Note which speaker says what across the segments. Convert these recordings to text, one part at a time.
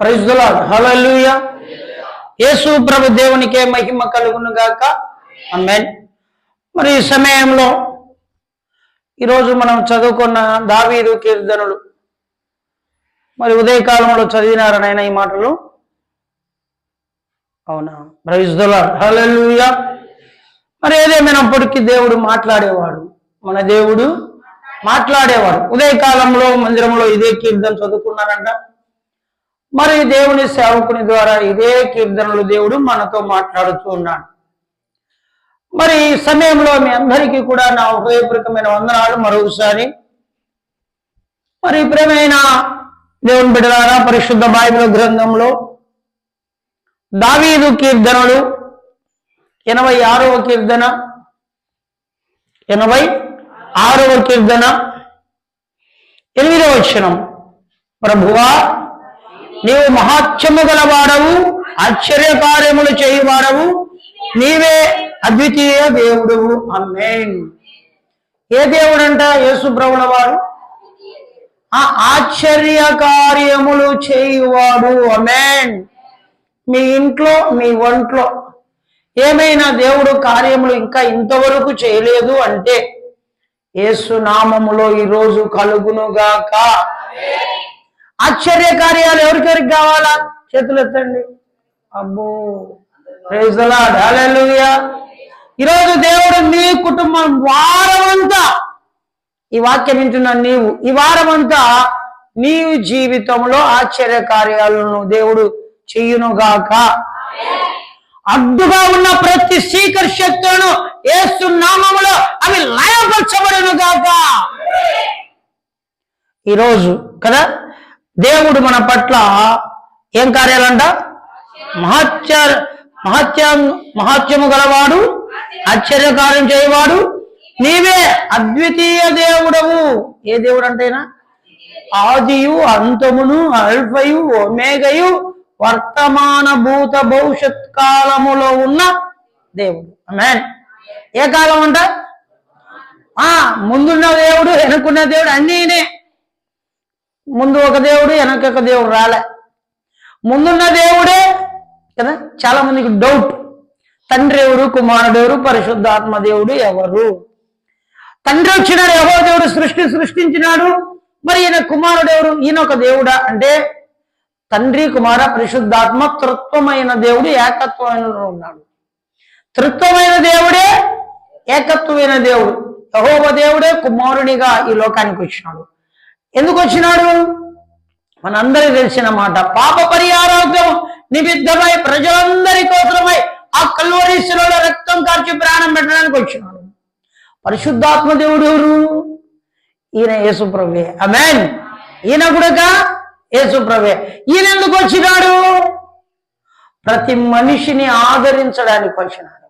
Speaker 1: Praise the Lord. హల్లెలూయా. యేసు ప్రభు దేవునికే మహిమ కలుగును గాక. ఆమేన్. మరి ఈ సమయంలో ఈరోజు మనం చదువుకున్న దావీదు కీర్తనలు మరి ఉదయకాలంలో చదివినారనైనా ఈ మాటలు? అవునా? Praise the Lord. హల్లెలూయా. మరి ఏదేమైనప్పటికీ దేవుడు మాట్లాడేవాడు, మన దేవుడు మాట్లాడేవాడు. ఉదయకాలంలో మందిరంలో ఇదే కీర్తన చదువుకున్నారంట. మరి దేవుని సేవకుని ద్వారా ఇదే కీర్తనలు దేవుడు మనతో మాట్లాడుతూ ఉన్నాడు. మరి ఈ సమయంలో మీ అందరికీ కూడా నా హృదయపూర్వకమైన వందనాలు మరొకసారి. మరి ప్రియమైన దేవుని బిడ్డలారా, పరిశుద్ధ బైబిల్ గ్రంథంలో దావీదు కీర్తనలు 86వ కీర్తన, 86వ కీర్తన 8వ వచనం. ప్రభువా, నీవు మహాత్మ్యము గలవాడవు, ఆశ్చర్యకార్యములు చేయువాడవు, నీవే అద్వితీయ దేవుడువు. ఆమేన్. ఏ దేవుడంట? యేసు ప్రభుల వారు ఆ ఆశ్చర్య కార్యములు చేయువాడు. ఆమేన్. మీ ఇంట్లో, మీ ఒంట్లో ఏమైనా దేవుడు కార్యములు ఇంకా ఇంతవరకు చేయలేదు అంటే యేసు నామములో ఈరోజు కలుగునుగాక. ఆశ్చర్య కార్యాలు ఎవరికెవరికి కావాలా? చేతులు ఎత్తండి. అబ్బో, ప్రైజ్ ది లార్డ్. హల్లెలూయా. ఈరోజు దేవుడు నీ కుటుంబం వారమంతా, ఈ వాక్యం వింటున్న నీవు ఈ వారమంతా నీ జీవితంలో ఆశ్చర్య కార్యాలను దేవుడు చెయ్యునుగాక. అడ్డుగా ఉన్న ప్రతి చీకటి శక్తులను యేసు నామములో అవి లయపరచబడునుగాక. ఈరోజు కదా దేవుడు మన పట్ల ఏం కార్యాలంట? మహాత్మ్యము గలవాడు, ఆశ్చర్యకార్యం చేయవాడు, నీవే అద్వితీయ దేవుడవు. ఏ దేవుడు అంటేనా? ఆదియు అంతమును, అల్ఫయు ఒమేగయు, వర్తమాన భూత భవిష్యత్ కాలములో ఉన్న దేవుడు. ఆమేన్. ఏ కాలం అంట? ముందున్న దేవుడు, వెనుకున్న దేవుడు అన్నీనే. ముందు ఒక దేవుడు, వెనక ఒక దేవుడు రాలే. ముందున్న దేవుడే కదా. చాలా మందికి డౌట్, తండ్రి ఎవరు, కుమారుడు ఎవరు, పరిశుద్ధాత్మ దేవుడు ఎవరు? తండ్రి వచ్చినాడు, యెహోవా దేవుడు సృష్టించినాడు. మరి ఈయన కుమారుడు ఎవరు? ఈయన ఒక దేవుడా అంటే తండ్రి, కుమార, పరిశుద్ధాత్మ త్రిత్వమైన దేవుడు ఏకత్వమైన ఉన్నాడు. త్రిత్వమైన దేవుడే ఏకత్వమైన దేవుడు. యెహోవా దేవుడే కుమారునిగా ఈ లోకానికి వచ్చినాడు. ఎందుకు వచ్చినాడు? మనందరికీ తెలిసిన మాట, పాప పరిహారార్థం నిమిత్తమై ప్రజలందరి కోసమై ఆ కల్వరి శిలువలో రక్తం కార్చి ప్రాణం పెట్టడానికి వచ్చినాడు. పరిశుద్ధాత్మ దేవుడు ఎవరు? ఈయన యేసు ప్రభువే. ఆమేన్. ఈయన కూడా యేసు ప్రభువే. ఈయన ఎందుకు వచ్చినాడు? ప్రతి మనిషిని ఆదరించడానికి వచ్చినాడు,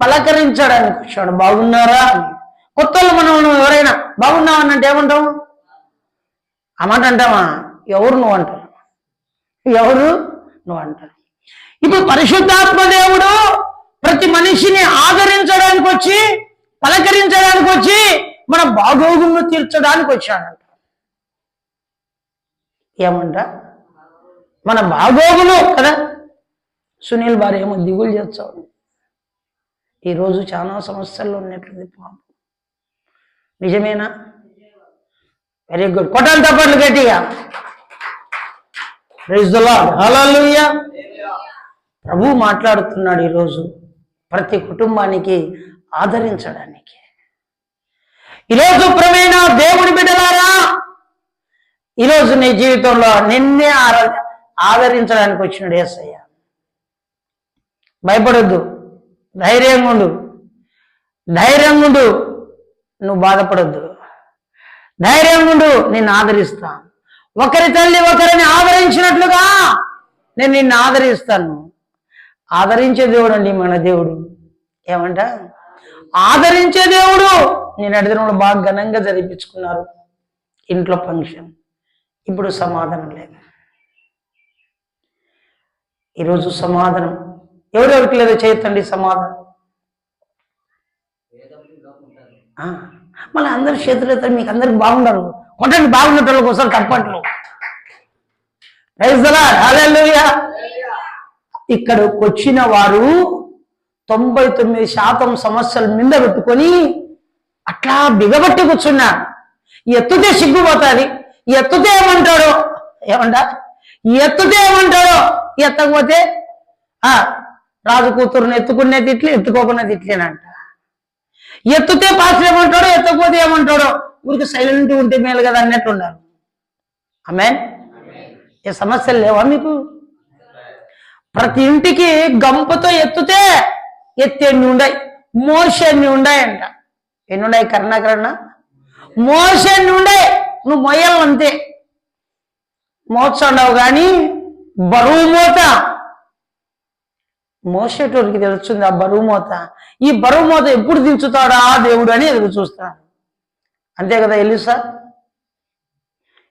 Speaker 1: పలకరించడానికి వచ్చాడు. బాగున్నారా అని. కొత్తలు మనం ఎవరైనా బాగున్నావనంటే ఏమంటాం? ఆ మాట అంటామా? ఎవరు నువ్వు అంటారు, ఎవరు నువ్వు అంటారు. ఇప్పుడు పరిశుద్ధాత్మ దేవుడు ప్రతి మనిషిని ఆదరించడానికి వచ్చి, పలకరించడానికి వచ్చి, మన బాగోగులను తీర్చడానికి వచ్చాడంట. ఏమంట? మన బాగోగులు కదా. సునీల్ భార్య ఏమో దిగులు చేస్తాడు. ఈరోజు చాలా సమస్యల్లో ఉన్నట్లుంది పాపం. నిజమేనా? Very good. కొట్టాలి తప్పట్లు గట్టిగా. Praise the Lord. హల్లెలూయా. ప్రభు మాట్లాడుతున్నాడు ఈరోజు ప్రతి కుటుంబానికి ఆదరించడానికి. ఈరోజు ప్రియమైన దేవుని బిడ్డలారా, ఈరోజు నీ జీవితంలో నిన్నే ఆదరించడానికి వచ్చినాడు యేసయ్య. భయపడొద్దు, ధైర్యంగా ఉండు, ధైర్యంగా ఉండు. నువ్వు బాధపడొద్దు, ధైర్యంగా ఉండు. నిన్ను ఆదరిస్తా. ఒకరి తల్లి ఒకరిని ఆదరించినట్లుగా నేను నిన్ను ఆదరిస్తాను. ఆదరించే దేవుడు అండి మన దేవుడు. ఏమంట? ఆదరించే దేవుడు. నేను అడిగిన బాగా ఘనంగా జరిపించుకున్నారు ఇంట్లో ఫంక్షన్. ఇప్పుడు సమాధానం లేదు. ఈరోజు సమాధానం ఎవరెవరికి లేదో చేయొద్దండి సమాధానం. మళ్ళీ అందరు చేతులు ఎత్తారు. మీకు అందరికి బాగుండరు. కొట్టండి బాగున్నట్టు కోసం తప్పట్లు. ప్రైజ్ ది లార్డ్, హల్లెలూయా. ఇక్కడికి వచ్చిన వారు 99% సమస్యల మీద పెట్టుకొని అట్లా బిగబట్టి కూర్చున్నారు. ఎత్తుతే సిగ్గుపోతుంది, ఎత్తుతే ఏమంటాడో, ఎత్తుతే ఏమంటాడో, ఎత్తకపోతే రాజు కూతురుని ఎత్తుకునే తిట్లు, ఎత్తుకోకునే తిట్లేనంట. ఎత్తుతే పాస్టర్ ఏమంటాడో, ఎత్తకపోతే ఏమంటాడో, ఊరికి సైలెంట్ ఉంటే మేలు కదా అన్నట్టు ఉన్నారు. ఆమేన్. ఏ సమస్యలు లేవా మీకు? ప్రతి ఇంటికి గంపతో ఎత్తుతే ఎత్తెన్ని ఉండయి, మోషన్ని ఉండాయంట. ఎన్ని ఉన్నాయి? కర్ణాకరణ మోషన్ని ఉండే, నువ్వు మొయ్యాలంతే. మోస్తుండవు కానీ బరువు మోత మోసేటోడికి తెలుస్తుంది ఆ బరువు మోత. ఈ బరువు మోత ఎప్పుడు దించుతాడా దేవుడు అని ఎదురు చూస్తాను. అంతే కదా.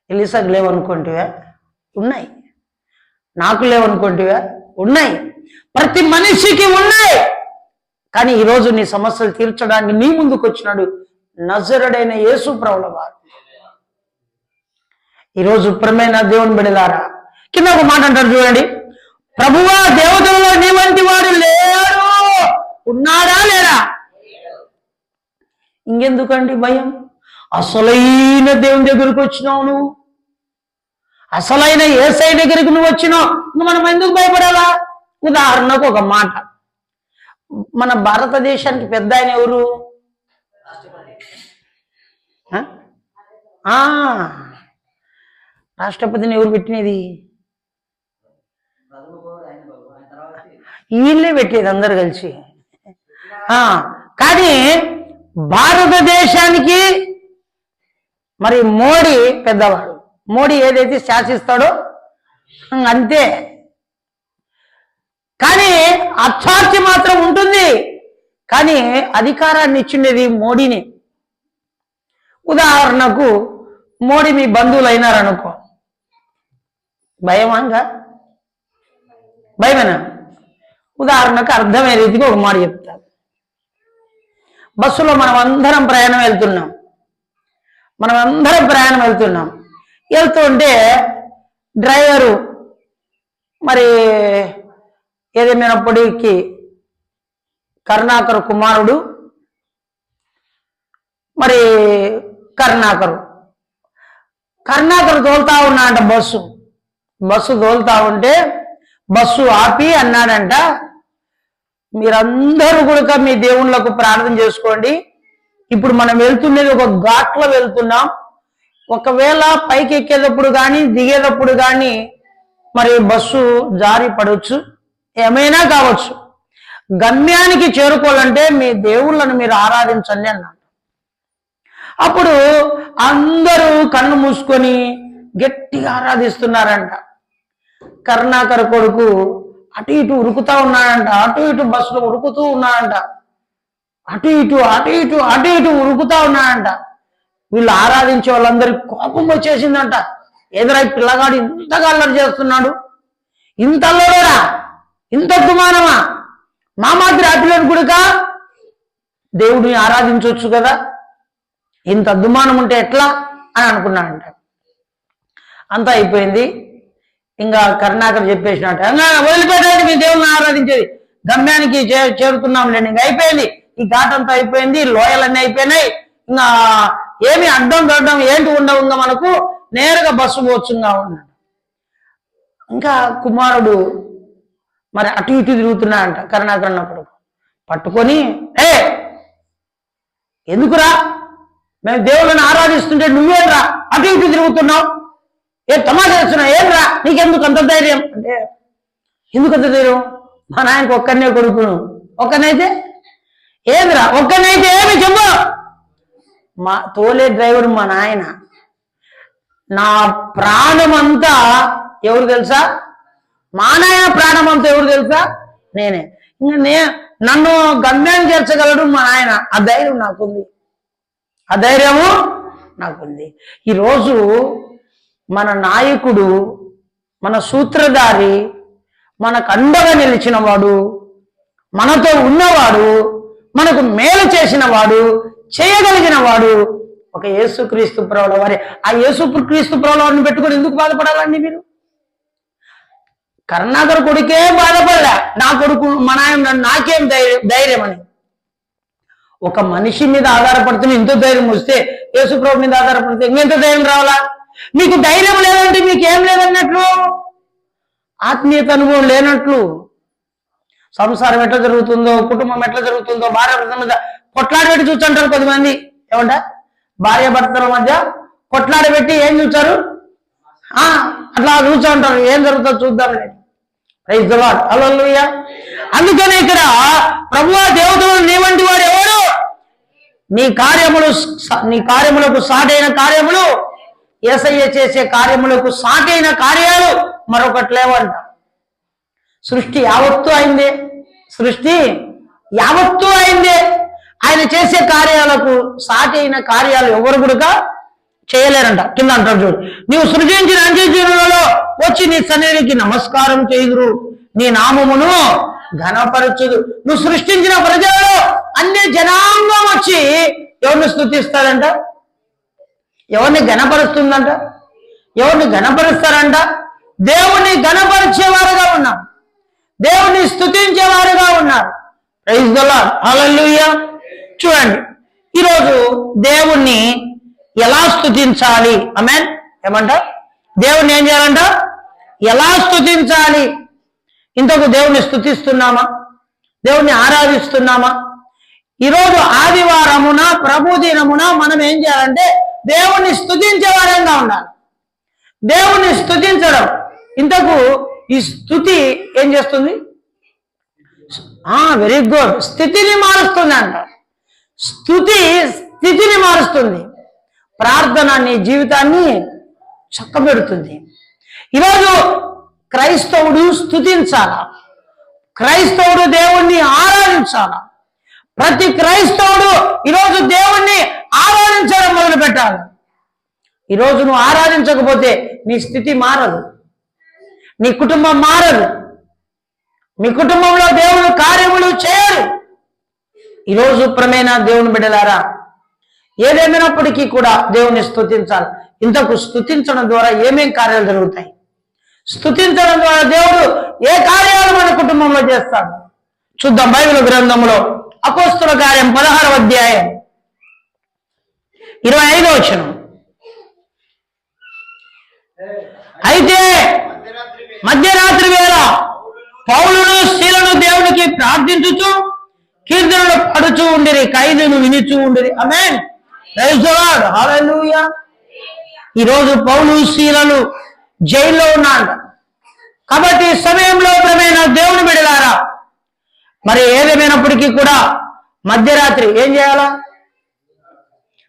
Speaker 1: ఎలిసాకు లేవనుకుంటేవా? ఉన్నాయి. నాకు లేవనుకుంటేవా? ఉన్నాయి. ప్రతి మనిషికి ఉన్నాయి. కానీ ఈరోజు నీ సమస్యలు తీర్చడానికి నీ ముందుకు వచ్చినాడు నజరుడైన యేసు ప్రభుల వారు. ఈరోజు ప్రియమైన దేవుని బిడ్డలారా, కింద ఒక మాట అంటారు చూడండి, ప్రభువా దేవతలలో నీ వంటి వాడు లేడు, ఉన్నాడా లేడా? ఇంకెందుకండి భయం? అసలైన దేవుని దగ్గరికి వచ్చినావు నువ్వు, అసలైన యేసయ్య దగ్గరికి నువ్వు వచ్చినావు, నువ్వు మనం ఎందుకు భయపడాలా? ఉదాహరణకు ఒక మాట, మన భారతదేశానికి పెద్ద ఆయన ఎవరు? రాష్ట్రపతిని ఎవరు పెట్టినది? వీళ్ళే పెట్టేది అందరు కలిసి. కానీ భారతదేశానికి మరి మోడీ పెద్దవాడు. మోడీ ఏదైతే శాసిస్తాడో అంతే. కానీ అథారిటీ మాత్రం ఉంటుంది. కానీ అధికారాన్ని ఇచ్చిండేది మోడీని. ఉదాహరణకు మోడీ మీ బంధువులు అయినారనుకో, భయమాగా? భయమేనా? ఉదాహరణకు అర్థమయ్యే రీతిగా ఒక మాట చెప్తాను. బస్సులో మనం అందరం ప్రయాణం వెళ్తున్నాం. వెళ్తుంటే డ్రైవరు మరి ఏదేమైనప్పటికీ కరుణాకర్ కుమారుడు, మరి కరుణాకర్ తోలుతా ఉన్నాడంట. బస్సు తోలుతా ఉంటే బస్సు ఆపి అన్నాడంట, మీరందరూ కూడా మీ దేవుళ్ళకు ప్రార్థన చేసుకోండి. ఇప్పుడు మనం వెళ్తున్నది ఒక ఘాట్లో వెళ్తున్నాం. ఒకవేళ పైకి ఎక్కేటప్పుడు కానీ దిగేటప్పుడు కానీ మరి బస్సు జారి పడవచ్చు, ఏమైనా కావచ్చు. గమ్యానికి చేరుకోవాలంటే మీ దేవుళ్ళను మీరు ఆరాధించండి అన్నాడు. అప్పుడు అందరూ కన్ను మూసుకొని గట్టిగా ఆరాధిస్తున్నారంట. కరుణాకర్ కొడుకు అటు ఇటు ఉరుకుతా ఉన్నాడంట, అటు ఇటు బస్సులో ఉరుకుతూ ఉన్నాడంట, అటు ఇటు ఉరుకుతా ఉన్నాడంట. వీళ్ళు ఆరాధించే వాళ్ళందరికీ కోపం వచ్చేసిందంట. ఎదురై పిల్లగాడు ఇంతగా అల్లరి చేస్తున్నాడు, ఇంత అల్లరోడా, ఇంత దుమానమా, మా మాదిరి ఆపిల్లని గుడిక దేవుడిని ఆరాధించవచ్చు కదా, ఇంత దుమానం ఉంటే ఎట్లా అని అనుకున్నాడంట. అంతా అయిపోయింది. ఇంకా కరుణాకర్ చెప్పేసినట్టు, వదిలిపెట్టండి మీ దేవుళ్ళని ఆరాధించేది, గమ్యానికి చేరుతున్నాంలేండి, ఇంకా అయిపోయింది, ఈ ఘాట్ అంతా అయిపోయింది, లోయలన్నీ అయిపోయినాయి, ఇంకా ఏమి అడ్డం దొడ్డం ఏంటి ఉండవు, ఇంకా మనకు నేరుగా బస్సు పోవచ్చుగా ఉన్నాడు. ఇంకా కుమారుడు మరి అటు ఇటు తిరుగుతున్నాడంట. కరుణాకర్ అన్నప్పుడు పట్టుకొని, ఎందుకురా మేము దేవుళ్ళని ఆరాధిస్తుంటే నువ్వేంరా అటు ఇటు తిరుగుతున్నావు, ఏ తమాషా చేస్తున్నావు, ఏంరా నీకెందుకు అంత ధైర్యం అంటే, ఎందుకంత ధైర్యం, మా నాయనకు ఒక్కనే కొడుకును, ఒక్కనైతే ఏంద్రా, ఒక్కనైతే ఏమి చెప్పు, మా తోలే డ్రైవర్ మా నాయన, నా ప్రాణమంతా ఎవరు తెలుసా, మా నాయన ప్రాణం అంతా ఎవరు తెలుసా, నేనే. ఇంకా నన్ను గమ్యాన్ని చేర్చగలడు మా నాయన, ఆ ధైర్యం నాకుంది, ఆ ధైర్యము నాకుంది. ఈరోజు మన నాయకుడు, మన సూత్రధారి, మనకు అండగా నిలిచిన వాడు, మనతో ఉన్నవాడు, మనకు మేలు చేసిన వాడు, చేయగలిగిన వాడు ఒక యేసుక్రీస్తు ప్రభుల వారి. ఆ యేసుక్రీస్తు ప్రభుల వారిని పెట్టుకొని ఎందుకు బాధపడాలండి మీరు? కరుణాకర్ కొడుకే బాధపడలే, నా కొడుకు మా నాయన నాకేం ధైర్యం అని. ఒక మనిషి మీద ఆధారపడుతున్న ఇంత ధైర్యం వస్తే యేసుప్రభు మీద ఆధారపడితే ఇంకెంత ధైర్యం రావాలా? మీకు ధైర్యం లేదంటే మీకేం లేదన్నట్లు, ఆత్మీయత అనుభవం లేనట్లు. సంసారం ఎట్లా జరుగుతుందో, కుటుంబం ఎట్లా జరుగుతుందో, భార్య భర్తల మధ్య కొట్లాడబెట్టి చూస్తుంటారు కొద్దిమంది. ఏమంట భార్య భర్తల మధ్య కొట్లాడబెట్టి ఏం చూస్తారు, అట్లా చూస్తూ ఉంటారు. ఏం జరుగుతుందో చూద్దాంలే. ప్రైజ్ ది లార్డ్, హల్లెలూయా. అందుకని ఇక్కడ ప్రభువా దేవతలు నీ వంటి వాడు ఎవరు? నీ కార్యములకు సాటైన కార్యములు, యేసయ్య చేసే కార్యములకు సాటైన కార్యాలు మరొకటి లేవంట. సృష్టి యావత్తు అయిందే, సృష్టి యావత్తు అయిందే. ఆయన చేసే కార్యాలకు సాటైన కార్యాలు ఎవరు కూడా చేయలేరంట. కింద అంటారు చూడు, నీవు సృజించిన అంత్యజీవులలో వచ్చి నీ సన్నిధికి నమస్కారం చేయుదురు, నీ నామమును ఘనపరచుదు. నువ్వు సృష్టించిన ప్రజలలో అన్ని జనాంగం వచ్చి ఎవరిని స్తుతిస్తారంట? ఎవరిని ఘనపరుస్తుందంట? ఎవరిని ఘనపరుస్తారంట? దేవుణ్ణి ఘనపరిచేవారుగా ఉన్నాం, దేవుణ్ణి స్తుతించేవారుగా ఉన్నారు. ప్రైజ్ ది లార్డ్, హల్లెలూయా. చూడండి, ఈరోజు దేవుణ్ణి ఎలా స్తుతించాలి? ఆమేన్. ఏమంట? దేవుణ్ణి ఏం చేయాలంట? ఎలా స్తుతించాలి? ఇంతకు దేవుణ్ణి స్తుతిస్తున్నామా? దేవుణ్ణి ఆరాధిస్తున్నామా? ఈరోజు ఆదివారమున ప్రభు దినమున మనం ఏం చేయాలంటే దేవుణ్ణి స్తుతించే వారంగా ఉండాలి. దేవుణ్ణి స్తుతించడం, ఇంతకు ఈ స్తుతి ఏం చేస్తుంది? వెరీ గుడ్, స్థితిని మారుస్తుంది అంట. స్తుతి స్థితిని మారుస్తుంది. ప్రార్థన నీ జీవితాన్ని చక్కబెడుతుంది. ఈరోజు క్రైస్తవుడు స్తుతించాలా, క్రైస్తవుడు దేవుణ్ణి ఆరాధించాలా. ప్రతి క్రైస్తవుడు ఈరోజు దేవుణ్ణి ఆరాధించడం మొదలు పెట్టాలి. ఈరోజు నువ్వు ఆరాధించకపోతే నీ స్థితి మారదు, నీ కుటుంబం మారదు, మీ కుటుంబంలో దేవుడు కార్యములు చేయరు. ఈరోజు ప్రేమైన దేవుని బిడ్డలారా, ఏదేమైనప్పటికీ కూడా దేవుని స్తుతించాలి. ఇంతకు స్తుతించడం ద్వారా ఏమేం కార్యాలు జరుగుతాయి? స్తుతించడం ద్వారా దేవుడు ఏ కార్యాలు మన కుటుంబంలో చేస్తాడు చూద్దాం. బైబిల్ గ్రంథంలో అపోస్తుల కార్యం 16వ అధ్యాయం 25వ వచనం. అయితే మధ్యరాత్రి వేళ పౌలును శీలను దేవునికి ప్రార్థించుచు కీర్తనలు పడుచూ ఉండిరి, ఖైదీను వినిచూ ఉండిరి. ఆమేన్, ప్రైజ్ ది లార్డ్, హల్లెలూయా. ఈరోజు పౌలు శీలలు జైల్లో ఉన్నాడు. కాబట్టి ఈ సమయంలో ప్రియమైన దేవుని బిడ్డలారా, మరి ఏదేమైనప్పటికీ కూడా మధ్యరాత్రి ఏం చేయాలా?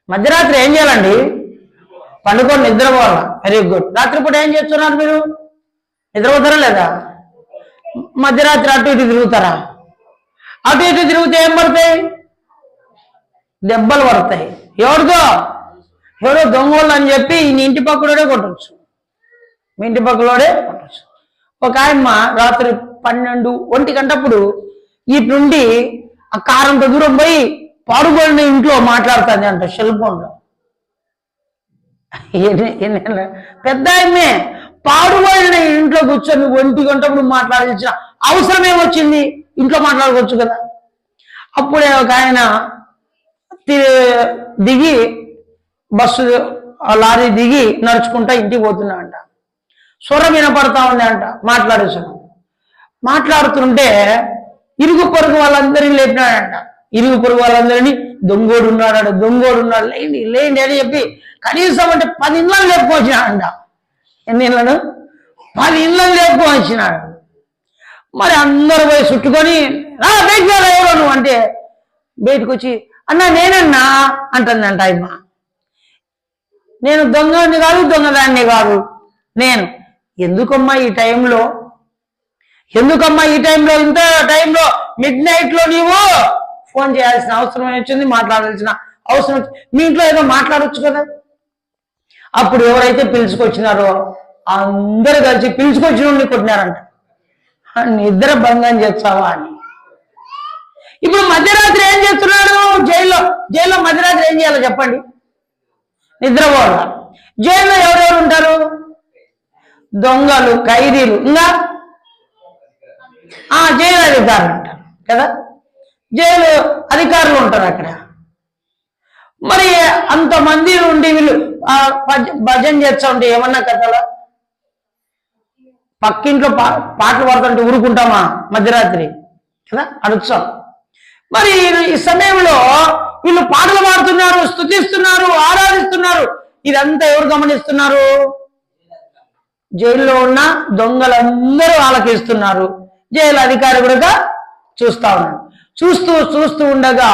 Speaker 1: మధ్యరాత్రి ఏం చేయాలండి? పండుకొని నిద్రపోవాలా. Very good. రాత్రిపూట ఏం చేస్తున్నారు మీరు? నిద్రపోతారా లేదా? మధ్యరాత్రి అటు ఇటు తిరుగుతారా? అటు ఇటు తిరిగితే ఏం పడతాయి? దెబ్బలు పడతాయి. ఎవరితో? ఎవరో దొంగోళ్ళు అని చెప్పి నీ ఇంటి పక్కలోనే కొట్టచ్చు, మీ ఇంటి పక్కలోనే కొట్టచ్చు. ఒక ఆయమ్మ రాత్రి 12-1 గంటప్పుడు ఇటు నుండి ఆ కారంత దూరం పోయి పాడుబడిన ఇంట్లో మాట్లాడుతుంది అంట, సెల్ ఫోన్లో. పెద్ద ఆయమ్మే పాడుబడిన ఇంట్లో కూర్చొని 1 గంటప్పుడు మాట్లాడాల్సిన అవసరం ఏమొచ్చింది? ఇంట్లో మాట్లాడుకోవచ్చు కదా. అప్పుడే ఒక ఆయన దిగి బస్సు లారీ దిగి నడుచుకుంటా ఇంటికి పోతున్నా అంట. స్వరం వినపడతా ఉంది అంట, మాట్లాడేసాను. మాట్లాడుతుంటే ఇరుగు పొరుగు వాళ్ళందరినీ లేపినాడంట. ఇరుగు పొరుగు వాళ్ళందరినీ దొంగోడు ఉన్నాడు, దొంగోడు ఉన్నాడు, లేండి లేండి అని చెప్పి కనీసం అంటే 10 ఇళ్ళని లేపుకొచ్చినాడంట. ఎన్ని ఇళ్ళను? 10 ఇళ్ళని లేపుకొచ్చినాడు. మరి అందరూ పోయి చుట్టుకొని బయటకు ఎవరు నువ్వు అంటే బయటకు వచ్చి అన్నా నేనన్నా అంటుందంట ఆయమ్మ. నేను దొంగని కాదు, దొంగదాన్ని కాదు నేను. ఎందుకమ్మా ఈ టైంలో, ఎందుకమ్మా ఈ టైంలో, ఇంత టైంలో మిడ్-నైట్ లో నీవు ఫోన్ చేయాల్సిన అవసరం వచ్చింది, మాట్లాడాల్సిన అవసరం వచ్చింది. మీ ఇంట్లో ఏదో మాట్లాడవచ్చు కదా. అప్పుడు ఎవరైతే పిలుచుకొచ్చినారో అందరూ కలిసి పిలుచుకొచ్చిన కొట్టినారంట. నిద్ర భంగం చేస్తావా అని. ఇప్పుడు మధ్యరాత్రి ఏం చేస్తున్నాడు? జైల్లో మధ్యరాత్రి ఏం చేయాలో చెప్పండి? నిద్రపోవాలి. జైల్లో ఎవరెవరు ఉంటారు? దొంగలు, ఖైదీలు, ఇంకా జైలు అధికారులు అంటారు కదా, జైలు అధికారులు ఉంటారు అక్కడ. మరి అంతమంది ఉండి వీళ్ళు భజన చేస్తా ఉంటే ఏమన్నా కథలా? పక్కింట్లో పాటలు పాడుతుంటే ఊరుకుంటామా మధ్యరాత్రి కదా, అడుగుతాం. మరి ఈ సమయంలో వీళ్ళు పాటలు పాడుతున్నారు, స్తుతిస్తున్నారు, ఆరాధిస్తున్నారు. ఇదంతా ఎవరు గమనిస్తున్నారు? జైల్లో ఉన్న దొంగలందరూ ఆలకిస్తున్నారు. జైలు అధికారి కూడా చూస్తా ఉన్నాడు. చూస్తూ ఉండగా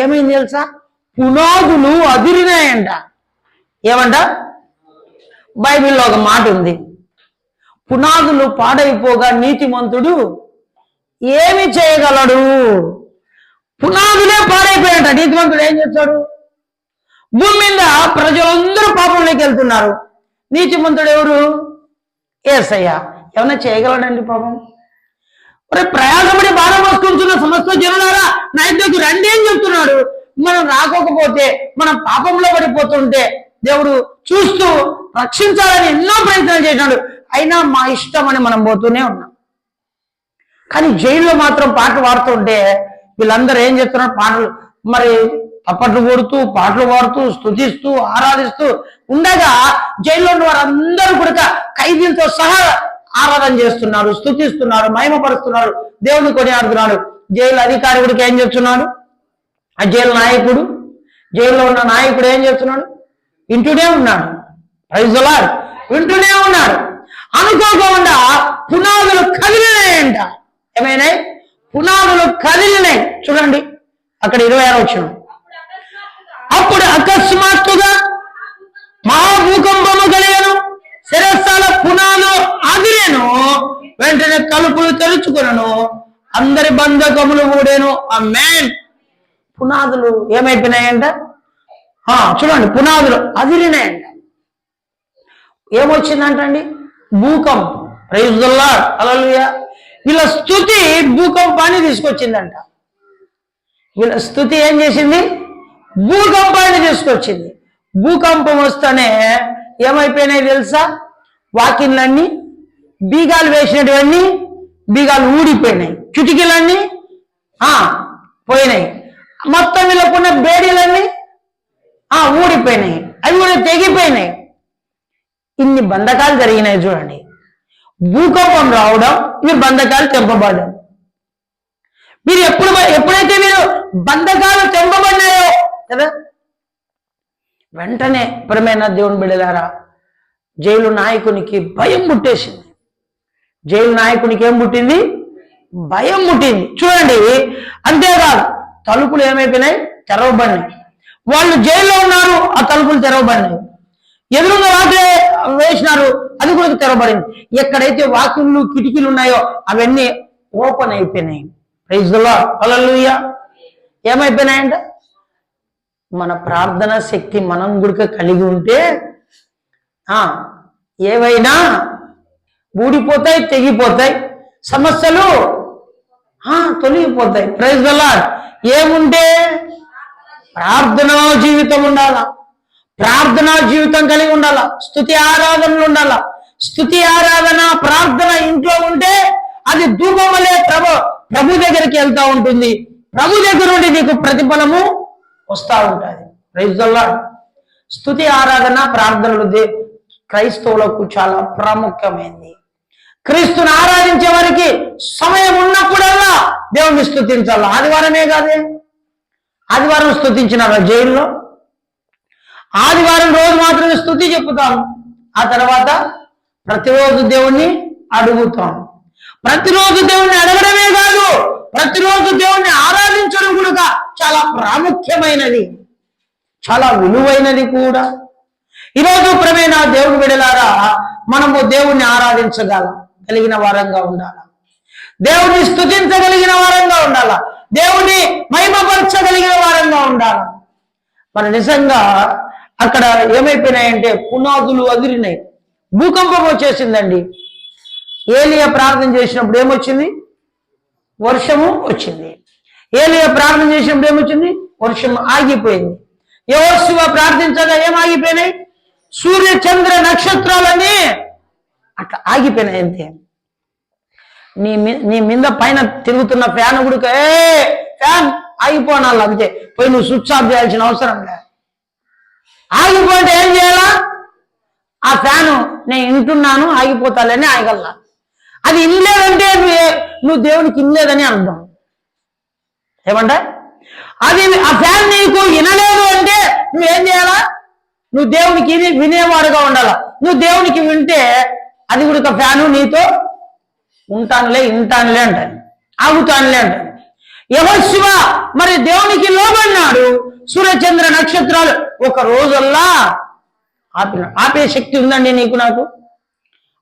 Speaker 1: ఏమైంది తెలుసా? పునాదులు అదిరినాయంట. ఏమంట? బైబిల్లో ఒక మాట ఉంది, పునాదులు పాడైపోగా నీతిమంతుడు ఏమి చేయగలడు? పునాదులే పాడైపోయాట. నీతిమంతుడు ఏం చేస్తాడు? భూమి మీద ప్రజలందరూ పాపంలోకి వెళ్తున్నారు. నీతిమంతుడు ఎవరు? యేసయ్య. ఏమన్నా చేయగలడండి పాపం? మరి ప్రయాసపడి భారం మోసుకుంటున్న సమస్త జనులారా నా ఇద్దరికి రండి అని చెప్తున్నాడు. మనం రాకపోతే మనం పాపంలో పడిపోతుంటే దేవుడు చూస్తూ రక్షించాలని ఎన్నో ప్రయత్నాలు చేసినాడు. అయినా మా ఇష్టం అని మనం పోతూనే ఉన్నాం. కానీ జైల్లో మాత్రం పాటలు పాడుతుంటే వీళ్ళందరూ ఏం చేస్తున్నారు? పాటలు మరి తప్పట్లు కొడుతూ పాటలు పాడుతూ స్తుతిస్తూ ఆరాధిస్తూ ఉండగా జైల్లో ఉన్న వారందరూ కూడా ఖైదీలతో సహా ఆరాధన చేస్తున్నారు, స్తుతిస్తున్నారు, మహిమపరుస్తున్నారు, దేవుని కొనియాడుతున్నాడు. జైలు అధికారి కూడా ఏం చేస్తున్నాడు? ఆ జైలు నాయకుడు, జైల్లో ఉన్న నాయకుడు ఏం చేస్తున్నాడు? వింటూనే ఉన్నాడు. Praise the lord. వింటూనే ఉన్నాడు. అనుకోకుండా పునాదులు కదిలినాయంట. ఏమైనాయి? పునాదులు కదిలినాయి. చూడండి అక్కడ 26 వచ్చిన. అప్పుడు అకస్మాత్తుగా మహాభూకంపము కలిగెను, శిరస్సాల పునాదులు అదిరెను, వెంటనే కలుపులు తెరుచుకును, అందరి బంధకములు ఊడేను. ఆమేన్. పునాదులు ఏమైపోయినాయంట? చూడండి, పునాదులు అదిరినాయంట. ఏమొచ్చిందంటండి? భూకంపం. Praise the Lord. హల్లెలూయా. వీళ్ళ స్తుతి భూకంపాన్ని తీసుకొచ్చిందంట. వీళ్ళ స్తుతి ఏం చేసింది? భూకంపాన్ని తీసుకొచ్చింది. భూకంపం వస్తేనే ఏమైపోయినాయి తెలుసా? వాకిన్లన్నీ, బీగాలు వేసినటువన్నీ బీగాలు ఊడిపోయినాయి, కిటికీలన్నీ పోయినాయి, మొత్తం వీళ్ళకున్న బేడీలన్నీ ఊడిపోయినాయి, అవి కూడా తెగిపోయినాయి. ఇన్ని బంధకాలు జరిగినాయి చూడండి. భూకంపం రావడం, ఇవి బంధకాలు తెంపబడడం. మీరు ఎప్పుడైతే మీరు బంధకాలు తెంపబడినాయో కదా, వెంటనే ప్రియమైన దేవుని బిడ్డలారా, జైలు నాయకునికి భయం పుట్టేసింది. జైలు నాయకునికి ఏం పుట్టింది? భయం పుట్టింది. చూడండి, అంతేకాదు తలుపులు ఏమైపోయినాయి? తెరవబడినాయి. వాళ్ళు జైల్లో ఉన్నారు, ఆ తలుపులు తెరవబడినాయి. ఎదురుగా వాటిలో వేసినారు, అది కూడా తెరవబడింది. ఎక్కడైతే వాకిళ్ళు కిటికీలు ఉన్నాయో అవన్నీ ఓపెన్ అయిపోయినాయి. Praise the Lord. హల్లెలూయా. ఏమైపోయినాయంట? మన ప్రార్థన శక్తి మనం కూడా కలిగి ఉంటే ఏవైనా ఊడిపోతాయి, తెగిపోతాయి, సమస్యలు తొలగిపోతాయి. Praise the lord. ఏముంటే? ప్రార్థనా జీవితం ఉండాలా, ప్రార్థనా జీవితం కలిగి ఉండాలా, స్తుతి ఆరాధనలు ఉండాలా. స్తుతి ఆరాధన ప్రార్థన ఇంట్లో ఉంటే అది ధూపం వలె ప్రభు దగ్గరికి వెళ్తా ఉంటుంది. ప్రభు దగ్గర నుండి నీకు ప్రతిఫలము వస్తూ ఉంటుంది. Praise the lord. స్తుతి ఆరాధన ప్రార్థనలు క్రైస్తవులకు చాలా ప్రాముఖ్యమైనది. క్రీస్తుని ఆరాధించే వారికి సమయం ఉన్నప్పుడల్లా దేవుణ్ణి స్తుతించాలి. ఆదివారమే కాదే, ఆదివారం స్తుతించినారు జైల్లో. ఆదివారం రోజు మాత్రమే స్తుతి చెప్పుతాం. ఆ తర్వాత ప్రతిరోజు దేవుణ్ణి అడుగుతాం. ప్రతిరోజు దేవుణ్ణి అడగడమే కాదు, ప్రతిరోజు దేవుణ్ణి ఆరాధించడం కూడా చాలా ప్రాముఖ్యమైనది, చాలా విలువైనది కూడా. ఈరోజు ప్రియమైన దేవుని బిడ్డలారా, మనము దేవుణ్ణి ఆరాధించగలిగిన వారంగా ఉండాలి, దేవుణ్ణి స్తుతించగలిగిన వారంగా ఉండాలా, దేవుణ్ణి మహిమపరచగలిగిన వారంగా ఉండాలి. మరి నిజంగా అక్కడ ఏమైపోయినాయంటే పునాదులు అదిరినాయి, భూకంపం వచ్చేసిందండి. ఏలియా ప్రార్థన చేసినప్పుడు ఏమొచ్చింది? వర్షము వచ్చింది. ఏలియా ప్రార్థన చేసినప్పుడు ఏమొచ్చింది? వర్షం ఆగిపోయింది. యెహోషువ ప్రార్థించగా ఏం ఆగిపోయినాయి? సూర్య చంద్ర నక్షత్రాలన్నీ అట్లా ఆగిపోయినాయి. అంతే. నీ మీద పైన తిరుగుతున్న ఫ్యాన్ కూడా ఫ్యాన్ ఆగిపోనాలి, అంతే. పోయి నువ్వు స్విచ్ ఆఫ్ చేయాల్సిన అవసరం లే. ఆగిపోతే ఏం చేయాలా? ఆ ఫ్యాను నేను వింటున్నాను ఆగిపోతాలని ఆగల్లా. అది ఇనలేదంటే నువ్వు దేవునికి ఇనలేదని అర్థం. ఏమంటా? అది ఆ ఫ్యాన్ నీకు వినలేదు అంటే నువ్వేం చేయాలా? నువ్వు దేవునికి వినేవాడుగా ఉండాలా. నువ్వు దేవునికి వింటే అది కూడా ఫ్యాను నీతో ఉంటానులే, ఇంటానులే అంటాను, ఆగుతానులే అంటాను. యెహోషువ మరి దేవునికి లోబడినాడు. సూర్యచంద్ర నక్షత్రాలు ఒక రోజుల్లా ఆపే శక్తి ఉందండి నీకు నాకు?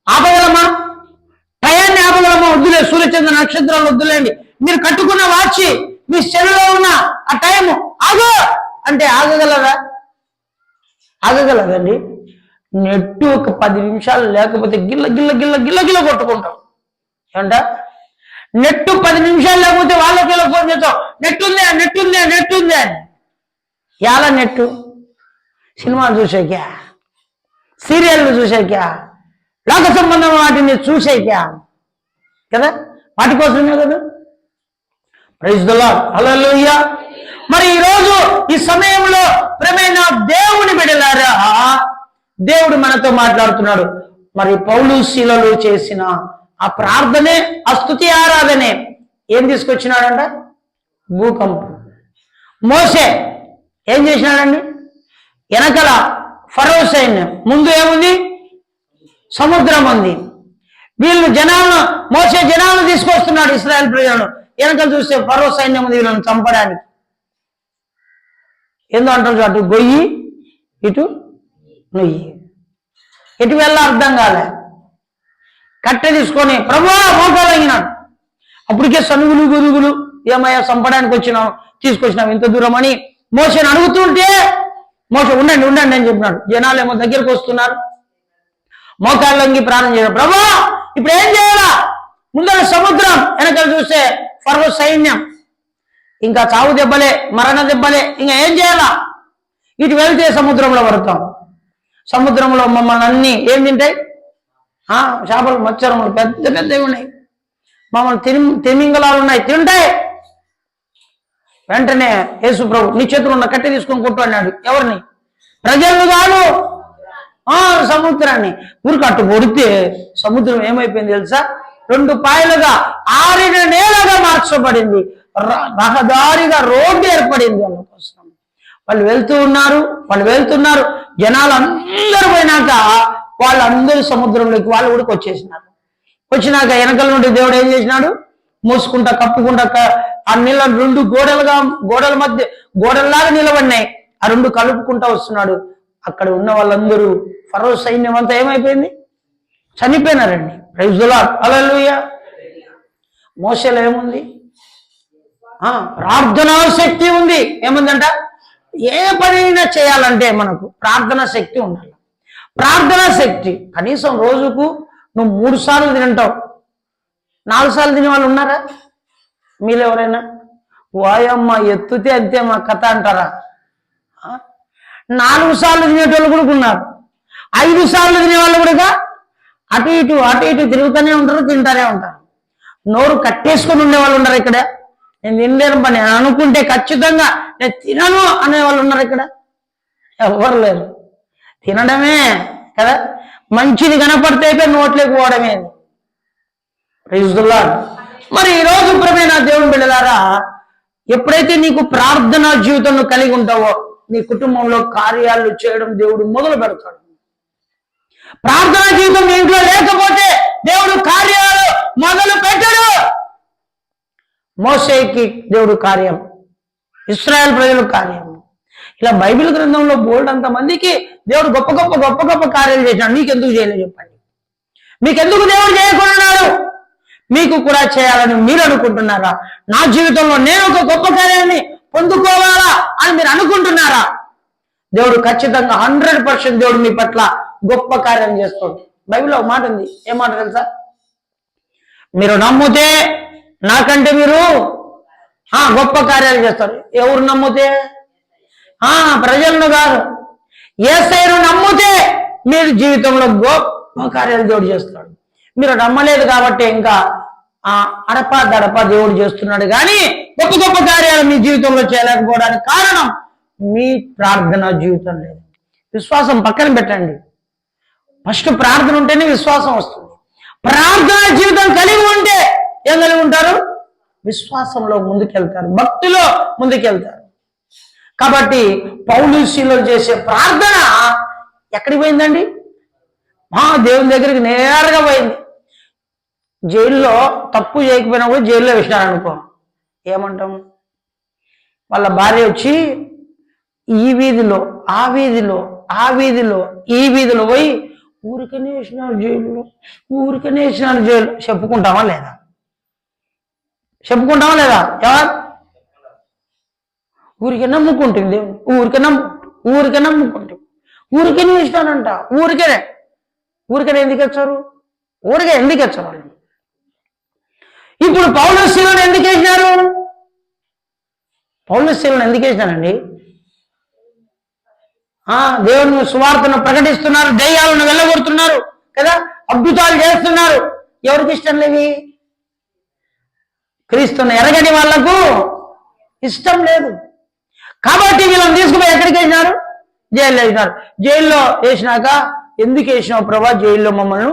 Speaker 1: ఆపగలమా? టయాన్ని ఆపగలమా? వద్దులే, సూర్యచంద్ర నక్షత్రాలు వద్దులేండి. మీరు కట్టుకున్న వాచి మీ సెల్లో ఉన్న ఆ టైము ఆగు అంటే ఆగగలరా? ఆగగలదండి. నెట్టు ఒక 10 నిమిషాలు లేకపోతే గిల్ల గిల్ల గిల్ల గిల్ల గిల్ల కొట్టుకుంటాం. ఏమంట? నెట్టు 10 నిమిషాలు లేకపోతే వాళ్ళకి ఫోన్ చేస్తాం, నెట్ ఉందే నెట్ ఉందే నెట్ ఉందే అని. ఎలా నెట్టు? సినిమాలు చూసాక, సీరియళ్ళు చూసాక, లోక సంబంధం వాటిని చూసాక కదా, వాటి కోసమే కదా. ప్రైజ్ ది లార్డ్, హల్లెలూయా. మరి ఈరోజు ఈ సమయంలో ప్రియమైన దేవుని బిడ్డలారా, దేవుడు మనతో మాట్లాడుతున్నాడు. మరి పౌలు శీలలు చేసిన ఆ ప్రార్థనే, ఆ స్తుతి ఆరాధనే ఏం తీసుకొచ్చినాడంట? భూకంపం. మోసే ఏం చేసినాడండి? వెనకల ఫరో సైన్యం, ముందు ఏముంది? సముద్రం ఉంది. వీళ్ళు జనాలను, మోసే జనాలను తీసుకొస్తున్నాడు, ఇశ్రాయేల్ ప్రజలను. వెనకలు చూస్తే ఫరో సైన్యం ఉంది వీళ్ళని చంపడానికి. ఏందో అంటారు, అటు గొయ్యి ఇటు నొయ్యి, ఎటు వెళ్ళ అర్థం కాలే. కట్టె తీసుకొని ప్రభువా మోకాలగినాడు. అప్పటికే సనుగులు గురుగులు, ఏమయ్యా చంపడానికి వచ్చినాం, తీసుకొచ్చినాం ఇంత దూరం అని మోసేని అడుగుతుంటే, మోసే ఉండండి ఉండండి అని చెప్పినాడు. జనాలు ఏమో దగ్గరకు వస్తున్నారు, మోకాళ్ళంగి ప్రార్థన చేయడం. ప్రభువా ఇప్పుడు ఏం చేయాలా? ముందర సముద్రం, వెనకాల చూస్తే ఫరో సైన్యం, ఇంకా చావు దెబ్బలే, మరణ దెబ్బలే, ఇంకా ఏం చేయాలా? ఇటు వెళ్తే సముద్రంలో పడతాం. సముద్రంలో మమ్మల్ని అన్ని ఏం తింటాయి? చేపలు, మత్స్యములు పెద్ద పెద్దవి ఉన్నాయి. మమ్మల్ని తిమింగలాలు ఉన్నాయి, తింటాయి. వెంటనే యేసు ప్రభు నీ చేతులు ఉన్న కట్టె తీసుకొని కొట్టు అన్నాడు. ఎవరిని? ప్రజలను కాదు, సముద్రాన్ని. ఊరికి అట్టు కొడితే సముద్రం ఏమైపోయింది తెలుసా? 2 పాయలుగా ఆరిన నేలగా మార్చబడింది. రహదారిగా రోడ్డు ఏర్పడింది వాళ్ళ కోసం. వాళ్ళు వెళ్తున్నారు. జనాలు అందరూ పోయినాక వాళ్ళందరూ సముద్రంలోకి వాళ్ళు కూడా వచ్చేసినారు. వచ్చినాక వెనకల నుండి దేవుడు ఏం చేసినాడు? మూసుకుంటా కప్పుకుంటా ఆ నీళ్ళ 2 గోడల మధ్య గోడల్లాగా నిలబడినాయి. ఆ 2 కలుపుకుంటా వస్తున్నాడు. అక్కడ ఉన్న వాళ్ళందరూ, ఫరో సైన్యం అంతా ఏమైపోయింది? చనిపోయినారండి. ప్రైజ్ ది లార్డ్, హల్లెలూయా. మోసేలో ఏముంది? ప్రార్థనా శక్తి ఉంది. ఏముందంట? ఏ పనైనా చేయాలంటే మనకు ప్రార్థనా శక్తి ఉండాలి. ప్రార్థనా శక్తి కనీసం రోజుకు నువ్వు 3 సార్లు తింటావు. 4 సార్లు తినే వాళ్ళు ఉన్నారా మీలో ఎవరైనా? వాయమ్మ ఎత్తుతే అంతే మా కథ అంటారా? 4 సార్లు తినేటోళ్ళు కూడా ఉన్నారు. 5 సార్లు తినేవాళ్ళు కూడా అటు ఇటు తిరుగుతూనే ఉంటారు, తింటానే ఉంటారు. నోరు కట్టేసుకొని ఉండేవాళ్ళు ఉన్నారు ఇక్కడ. నేను తినలేను పని అనుకుంటే ఖచ్చితంగా నేను తినను అనేవాళ్ళు ఉన్నారు ఇక్కడ. ఎవరు లేరు. తినడమే కదా, మంచిది కనపడితే నోట్లోకి పోవడమే. Praise the lord. మరి ఈరోజు ప్రియమైన దేవుని బిడ్డలారా, ఎప్పుడైతే నీకు ప్రార్థనా జీవితం కలిగి ఉంటావో నీ కుటుంబంలో కార్యాలు చేయడం దేవుడు మొదలు పెడతాడు. ప్రార్థనా జీవితం నీ ఇంట్లో లేకపోతే దేవుడు కార్యాలు మొదలు పెట్టడు. మోసేకి దేవుడు కార్యం, ఇశ్రాయేల్ ప్రజలకు కార్యం. ఇలా బైబిల్ గ్రంథంలో బోల్డ్ అంత మందికి దేవుడు గొప్ప గొప్ప కార్యాలు చేశాడు. నీకెందుకు చేయలేదు చెప్పండి? మీకెందుకు దేవుడు చేయకున్నాడు? మీకు కూడా చేయాలని మీరు అనుకుంటున్నారా? నా జీవితంలో నేను ఒక గొప్ప కార్యాన్ని పొందుకోవాలా అని మీరు అనుకుంటున్నారా? దేవుడు ఖచ్చితంగా 100% దేవుడు మీ పట్ల గొప్ప కార్యం చేస్తాడు. బైబిల్లో ఒక మాట ఉంది. ఏ మాట తెలుసా? మీరు నమ్మితే నాకంటే మీరు గొప్ప కార్యాలు చేస్తారు. ఎవరు నమ్మితే? ప్రజలను కాదు, యేసయ్యను నమ్మితే మీరు జీవితంలో గొప్ప కార్యాలు దేవుడు చేస్తాడు. మీరు నమ్మలేదు కాబట్టి ఇంకా అడపా దడపా దేవుడు చేస్తున్నాడు, కానీ గొప్ప గొప్ప కార్యాలు మీ జీవితంలో చేయలేకపోవడానికి కారణం మీ ప్రార్థన జీవితం లేదు. విశ్వాసం పక్కన పెట్టండి. ఫస్ట్ ప్రార్థన ఉంటేనే విశ్వాసం వస్తుంది. ప్రార్థన జీవితం కలిగి ఉంటే ఏం కలిగి ఉంటారు? విశ్వాసంలో ముందుకెళ్తారు, భక్తిలో ముందుకెళ్తారు. కాబట్టి పౌలు శీలలు చేసే ప్రార్థన ఎక్కడికి పోయిందండి? దేవుని దగ్గరికి నేరుగా పోయింది. జైల్లో తప్పు చేయకపోయినా కూడా జైల్లో వేసినారనుకో, ఏమంటాం? వాళ్ళ భార్య వచ్చి ఈ వీధిలో ఆ వీధిలో ఆ వీధిలో ఈ వీధిలో పోయి ఊరికనే వేసినారు జైల్లో, ఊరికనే వేసినారు జైలు చెప్పుకుంటామా లేదా? చెప్పుకుంటామా లేదా? ఎవరు ఊరికే నమ్ముకుంటుంది దేవుని, ఊరికే నమ్ముకుంటుంది, ఊరికనే వేసినారంట. ఊరికనే ఎందుకు వచ్చారు? ఊరికే ఎందుకు వచ్చారు వాళ్ళు? ఇప్పుడు పౌలశీలను ఎందుకు వేసినారు? పౌలశీలను ఎందుకు వేసినారండి? దేవుని సువార్తను ప్రకటిస్తున్నారు, దయ్యాలను వెళ్ళగొడుతున్నారు కదా, అద్భుతాలు చేస్తున్నారు. ఎవరికి ఇష్టం లేవి? క్రీస్తుని ఎరగని వాళ్లకు ఇష్టం లేదు. కాబట్టి వీళ్ళని తీసుకుపోయి ఎక్కడికి వేసినారు? జైల్లో వేసినారు. జైల్లో వేసినాక ఎందుకు వేసినావు ప్రభా జైల్లో మమ్మల్ని,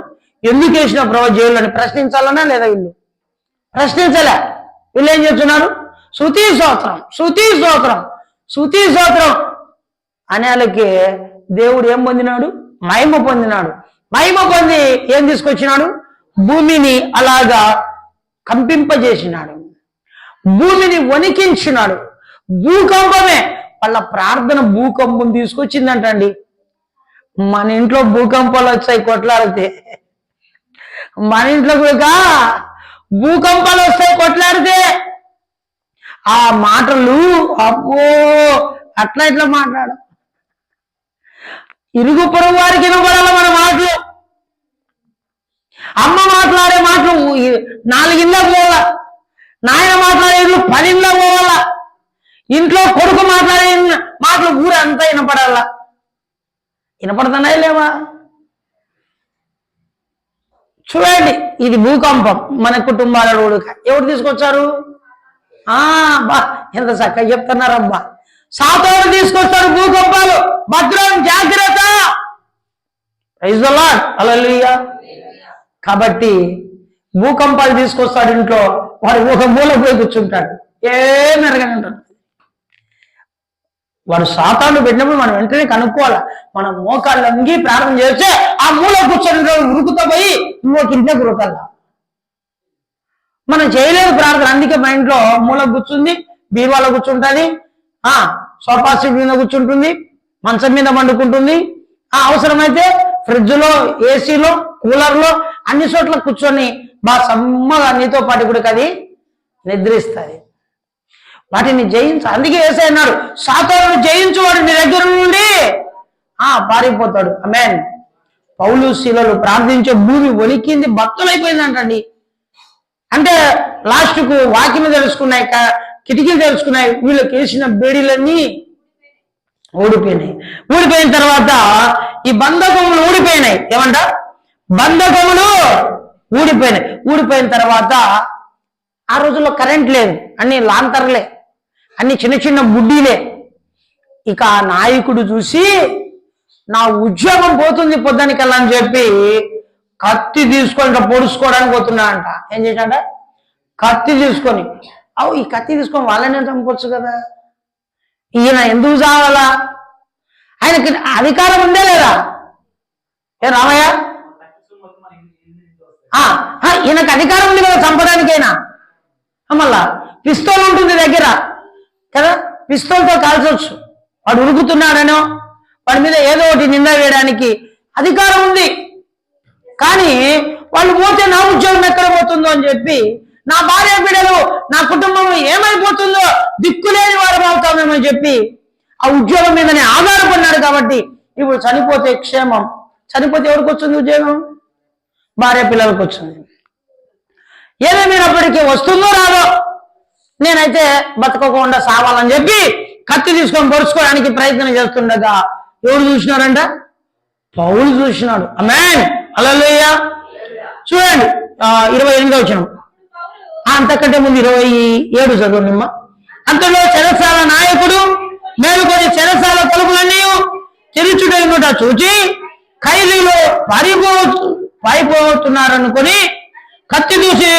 Speaker 1: ఎందుకు వేసినావు ప్రభా జైల్లో అని ప్రశ్నించాలన్నా లేదా? వీళ్ళు ప్రశ్నించలే. వీళ్ళు ఏం చేస్తున్నారు? స్తుతి స్తోత్రం, స్తుతి స్తోత్రం, స్తుతి స్తోత్రం అనేళ్ళకి దేవుడు ఏం పొందినాడు? మహిమ పొందినాడు. మహిమ పొంది ఏం తీసుకొచ్చినాడు? భూమిని అలాగా కంపింపజేసినాడు, భూమిని వణికించినాడు. భూకంపమే వాళ్ళ ప్రార్థన భూకంపం తీసుకొచ్చిందంటండి. మన ఇంట్లో భూకంపాలు వచ్చాయి కొట్లాడితే, మన ఇంట్లో కూడా భూకంపాలు వస్తాయి కొట్లాడితే. ఆ మాటలు అబ్బో అట్లా ఇట్లా మాట్లాడు, ఇరుగు పొరుగు వారికి వినపడాల మన మాటలు. అమ్మ మాట్లాడే మాటలు 4 ఇళ్ళకు పోవాల, నాయన మాట్లాడే 10 ఇళ్ళకు పోవాల, ఇంట్లో కొడుకు మాట్లాడే మాటలు ఊరంతా వినపడాలా. వినపడుతున్నాయి లేవా? చూడండి, ఇది భూకంపం మన కుటుంబాలలో ఎవరు తీసుకొచ్చారు? బా ఎంత చక్కగా చెప్తున్నారబ్బా. సాతాను తీసుకొస్తారు భూకంపాలు. భద్రం, జాగ్రత్త. ప్రైజ్ ది లార్డ్, హల్లెలూయా. కాబట్టి భూకంపాలు తీసుకొస్తాడు ఇంట్లో, వాడు ఒక మూల పోయి కూర్చుంటాడు, ఏం ఎరగనంటాడు. వాడు సాతాను పెట్టినప్పుడు మనం వెంటనే కనుక్కోవాలి. మనం మోకాళ్ళు అంగి ప్రార్థన చేస్తే ఆ మూల కూర్చొని ఉరుకుతా పోయి ఇంకొక ఇంట్లోకి ఉరకాల. మనం చేయలేదు ప్రార్థన, అందుకే మా ఇంట్లో మూల కూర్చుంది, బీరువాలో కూర్చుంటుంది, సోఫా సెట్ మీద కూర్చుంటుంది, మంచం మీద వండుకుంటుంది, అవసరమైతే ఫ్రిడ్జ్ లో, ఏసీలో, కూలర్లో అన్ని చోట్ల కూర్చొని బాగా సమ్మగా నీతో పాటు కూడా అది నిద్రిస్తుంది. వాటిని జయించు. అందుకే యేసయ్య అన్నాడు, సాతానును జయించు, వాడు నీ దగ్గర నుండి పారిపోతాడు. ఆమేన్. పౌలు శీలలు ప్రార్థించే భూమి వణికింది, బద్దలైపోయిందంటండి. అంటే లాస్ట్ కు వాక్యం తెలుసుకున్నాయి, కిటికీలు తెలుసుకున్నాయి, వీళ్ళకి వేసిన బేడీలన్నీ ఊడిపోయినాయి. ఊడిపోయిన తర్వాత ఈ బంధకములు ఊడిపోయినాయి. ఏమంట? బంధకములు ఊడిపోయినాయి. ఊడిపోయిన తర్వాత ఆ రోజుల్లో కరెంట్ లేదు, అన్ని లాంతర్లే, అన్ని చిన్న చిన్న బుడ్డీలే. ఇక ఆ నాయకుడు చూసి నా ఉద్యోగం పోతుంది పొద్దునికల్లా అని చెప్పి కత్తి తీసుకొని ఇంకా పొడుచుకోవడానికి పోతున్నా అంట. ఏం చేశాడ? కత్తి తీసుకొని. ఈ కత్తి తీసుకొని వాళ్ళనే చంపొచ్చు కదా, ఈయన ఎందుకు చావాలా? ఆయనకి అధికారం ఉందే లేదా? ఏ రామయ్య, ఈయనకు అధికారం ఉంది కదా చంపడానికైనా. మళ్ళా పిస్తోల్ ఉంటుంది దగ్గర కదా, పిస్తోల్తో కాల్చవచ్చు. వాడు ఉరుకుతున్నాడనో వాడి మీద ఏదో ఒకటి నింద వేయడానికి అధికారం ఉంది. కానీ వాళ్ళు పోతే నా ఉద్యోగం ఎక్కడ పోతుందో అని చెప్పి, నా భార్య బిడ్డలు, నా కుటుంబం ఏమైపోతుందో, దిక్కులేని వారు అవుతామేమని చెప్పి ఆ ఉద్యోగం మీదనే ఆధారపడినాడు. కాబట్టి ఇప్పుడు చనిపోతే క్షేమం, చనిపోతే ఎవరికి వచ్చింది ఉద్యోగం? భార్య పిల్లలకు వచ్చింది. ఏదేమైనప్పటికీ వస్తుందో రాదో, నేనైతే బతకకుండా సావాలని చెప్పి కత్తి తీసుకొని పొడుచుకోవడానికి ప్రయత్నం చేస్తుండగా ఎవరు చూసినారంట? పౌలు చూసినాడు. ఆమేన్, హల్లెలూయా. చూడండి 28వ వచనం. అంతకంటే ముందు 27 చదువునిమ్మ. అంతలో చెరసాల నాయకుడు మేలుకొని చెరసాల తలుపులన్నీ తెరుచుడైనట చూచి ఖైదీలు పారిపోతున్నారనుకొని కత్తి దూసి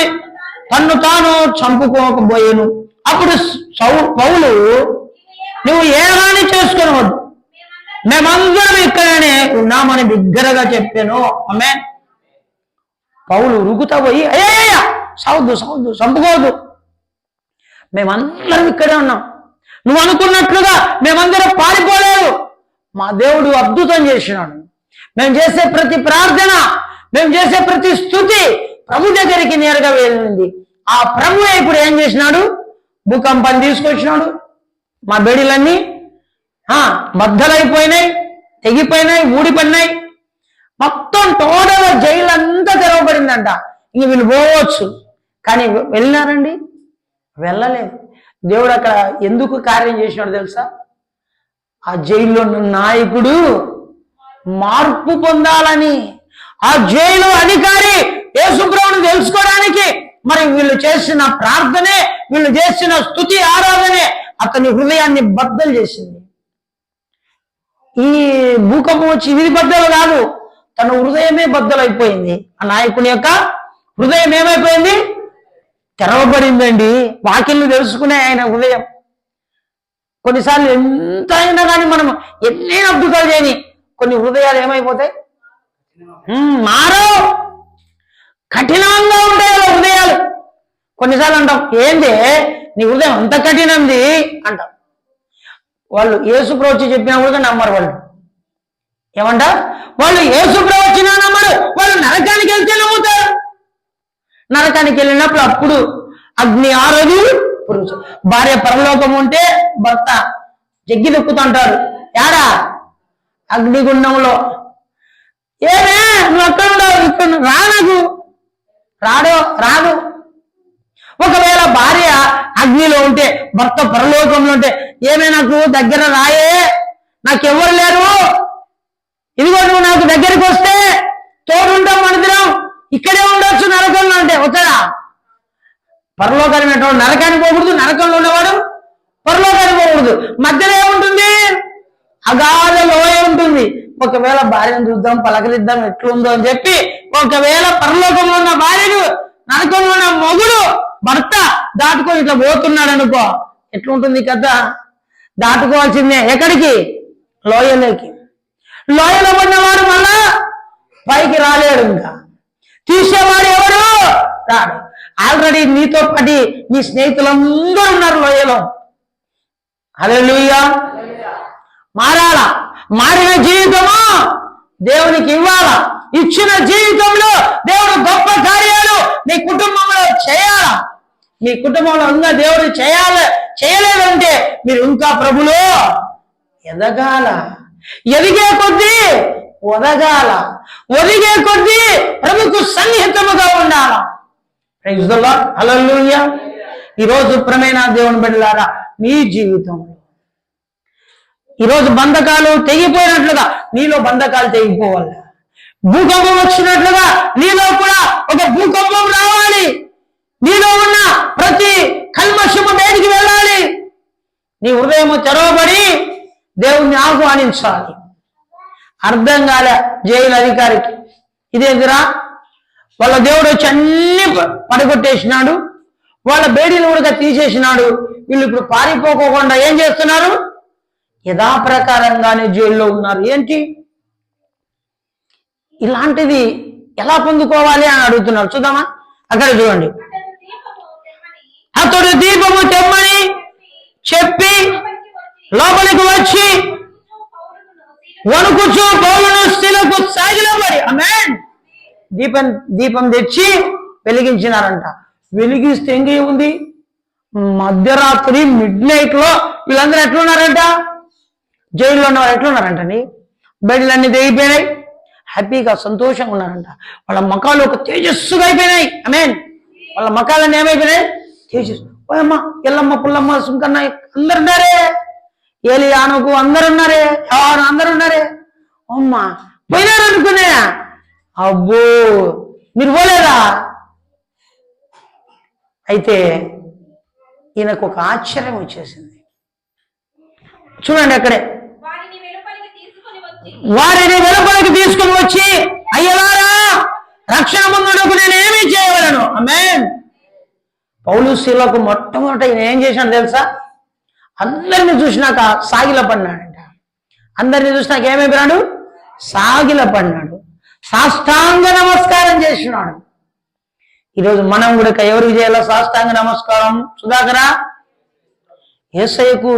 Speaker 1: తన్ను తాను చంపుకోకపోయాను. అప్పుడు పౌలు, నువ్వు ఏ హాని చేసుకునవద్దు, మేమందరం ఇక్కడనే ఉన్నామని బిగ్గరగా చెప్పాను. ఆమె పౌలు ఉరుకుతా పోయి, అయ్యా సౌద్దు చంపుకోవద్దు, మేమందరం ఇక్కడే ఉన్నాం, నువ్వు అనుకున్నట్లుగా మేమందరం పారిపోలేదు. మా దేవుడు అద్భుతం చేసినాడు. మేము చేసే ప్రతి ప్రార్థన, మేము చేసే ప్రతి స్తుతి ప్రభు దగ్గరికి నేరుగా వెళ్ళింది. ఆ ప్రభు ఇప్పుడు ఏం చేసినాడు? భూకంపాన్ని తీసుకొచ్చినాడు. మా బెడిలన్నీ బద్దలైపోయినాయి, తెగిపోయినాయి, ఊడిపడినాయి. మొత్తం టోటల్ జైలు అంతా తెరవబడిందంట. ఇంక వీళ్ళు పోవచ్చు. కానీ వెళ్ళినారండి? వెళ్ళలేదు. దేవుడు అక్కడ ఎందుకు కార్యం చేసినాడు తెలుసా? ఆ జైల్లో ఉన్న నాయకుడు మార్పు పొందాలని, ఆ జైలు అధికారి యేసుప్రభువుని తెలుసుకోవడానికి మరి వీళ్ళు చేసిన ప్రార్థనే, వీళ్ళు చేసిన స్తుతి ఆరాధనే అతని హృదయాన్ని బద్దలు చేసింది. ఈ భూకంపం వచ్చి ఇది బద్దలు కాదు, తన హృదయమే బద్దలైపోయింది. ఆ నాయకుని యొక్క హృదయం ఏమైపోయింది? తెరవబడిందండి. వాక్యాన్ని తెలుసుకునే ఆయన హృదయం. కొన్నిసార్లు ఎంత అయినా కానీ మనం ఎన్ని అద్భుతాలు చేయని కొన్ని హృదయాలు ఏమైపోతాయి? మారవు, కఠినంగా ఉంటాయి అలా హృదయాలు. కొన్నిసార్లు అంటాం, ఏంది నీ హృదయం అంత కఠినంది అంటాం. వాళ్ళు యేసు ప్రవచి చెప్పినా కూడా నమ్మరు. వాళ్ళు ఏమంట? వాళ్ళు యేసు ప్రవచినా నమ్మరు. వాళ్ళు నరకానికి వెళ్తే నమ్ముతారు. నరకానికి వెళ్ళినప్పుడు అప్పుడు అగ్ని ఆరదు, భార్య పరలోకం ఉంటే భర్త జగ్గి దొక్కుతుంటాడు. యాడా? అగ్నిగుండంలో. ఏమే నువ్వు అక్కడ ఉండవు, ఇక్కడ రానకు రాదు. ఒకవేళ భార్య అగ్నిలో ఉంటే, భర్త పరలోకంలో ఉంటే, ఏమే నాకు దగ్గర రాయే, నాకెవ్వరు లేరు, ఇదిగో నువ్వు నాకు దగ్గరికి వస్తే తోడుంటాం, మనిద్దరం ఇక్కడే ఉండొచ్చు నరకంలో అంటే వస్తాడా? పరలోకానికి ఉన్నవాడు నరకానికి పోకూడదు, నరకంలో ఉన్నవాడు పరలోకానికి పోకూడదు. మధ్యలో ఏముంటుంది? అగాధ లోయ ఉంటుంది. ఒకవేళ భార్యను చూద్దాం, పలకరిద్దాం ఎట్లుందో అని చెప్పి ఒకవేళ పరలోకంలో ఉన్న భార్యను నరకంలో ఉన్న మొగుడు భర్త దాటుకొని ఇట్లా పోతున్నాడు అనుకో, ఎట్లుంటుంది కథ? దాటుకోవాల్సిందే. ఎక్కడికి? లోయలోకి. లోయలో ఉన్నవాడు మళ్ళా పైకి రాలేడు. ఇంకా తీసేవాడు ఎవరు? రాడు. ఆల్రెడీ నీతో పాటు నీ స్నేహితులందరూ ఉన్నారు లోయలో. హల్లెలూయా. మారాలా? మారిన జీవితము దేవునికి ఇవ్వాలా? ఇచ్చిన జీవితంలో దేవుడు గొప్ప కార్యాలు నీ కుటుంబంలో చేయాలా? మీ కుటుంబంలో ఇంకా దేవుడు చేయలేదంటే మీరు ఇంకా ప్రభులో ఎదగాల. ఎదిగే కొద్దీ ఒదగాల, ఒదిగే కొద్దీ ప్రభుకు సన్నిహితముగా ఉండాల. Praise the Lord. హల్లెలూయా. ఈరోజు ప్రియమైన దేవుని బిడ్డలారా, నీ జీవితంలో ఈరోజు బంధకాలు తెగిపోయినట్లుగా నీలో బంధకాలు తెగిపోవాలి. భూకంపం వచ్చినట్లుగా నీలో కూడా ఒక భూకంపం రావాలి. నీలో ఉన్న ప్రతి కల్మషము బయటికి వెళ్ళాలి. నీ హృదయము తెరవబడి దేవుణ్ణి ఆహ్వానించాలి. అర్థం కాలే జైలు అధికారికి, ఇదేదిరా వాళ్ళ దేవుడు వచ్చి అన్ని పడగొట్టేసినాడు, వాళ్ళ బేడీలు కూడా తీసేసినాడు, వీళ్ళు ఇప్పుడు పారిపోకోకుండా ఏం చేస్తున్నారు? యథాప్రకారంగానే జైల్లో ఉన్నారు. ఏంటి ఇలాంటిది ఎలా పొందుకోవాలి అని అడుగుతున్నారు. చూద్దామా? అక్కడ చూడండి. అతడు దీపము తెమ్మని చెప్పి లోపలికి వచ్చి వణుకుచు పౌలును శిలకు సాగిలపడి ఆమేన్ దీపం తెచ్చి వెలిగించినారంట. వెలిగిస్తే ఇంకేముంది? మధ్యరాత్రి మిడ్-నైట్ లో వీళ్ళందరూ ఎట్లున్నారంట? జైల్లో ఉన్నవారు ఎట్లున్నారంటండి? బెడ్లన్నీ తెగిపోయినాయి, హ్యాపీగా సంతోషంగా ఉన్నారంట. వాళ్ళ మకాలు ఒక తేజస్సుగా అయిపోయినాయి. ఆమేన్. వాళ్ళ మకాలన్నీ ఏమైపోయినాయి? తేజస్సు. ఓయమ్మ, ఎల్లమ్మ, పుల్లమ్మ, సుంకన్న అందరు ఉన్నారే, ఏలియానుకు అందరు ఉన్నారే, అందరు ఉన్నారే. అమ్మ పోయినారు అనుకునే. అబ్బో, మీరు పోలేదా? అయితే ఈయనకు ఒక ఆశ్చర్యం వచ్చేసింది. చూడండి అక్కడే, వారిని వెలుపలికి తీసుకుని వచ్చి, అయ్యలారా రక్షణ పొందుటకు నేను ఏమీ చేయగలను. ఆమేన్. పౌలు శీలకు మొట్టమొదట ఈయన ఏం చేశాను తెలుసా? అందరిని చూసినాక సాగిల పడినాడంట. అందరిని చూసినాక ఏమైపోయినాడు? సాగిల పడినాడు. సాష్టాంగ నమస్కారం చేసినాడు. ఈరోజు మనం కూడా ఎవరికి చేయాలా సాష్టాంగ నమస్కారం? సుధాకరా, యేసయ్యకు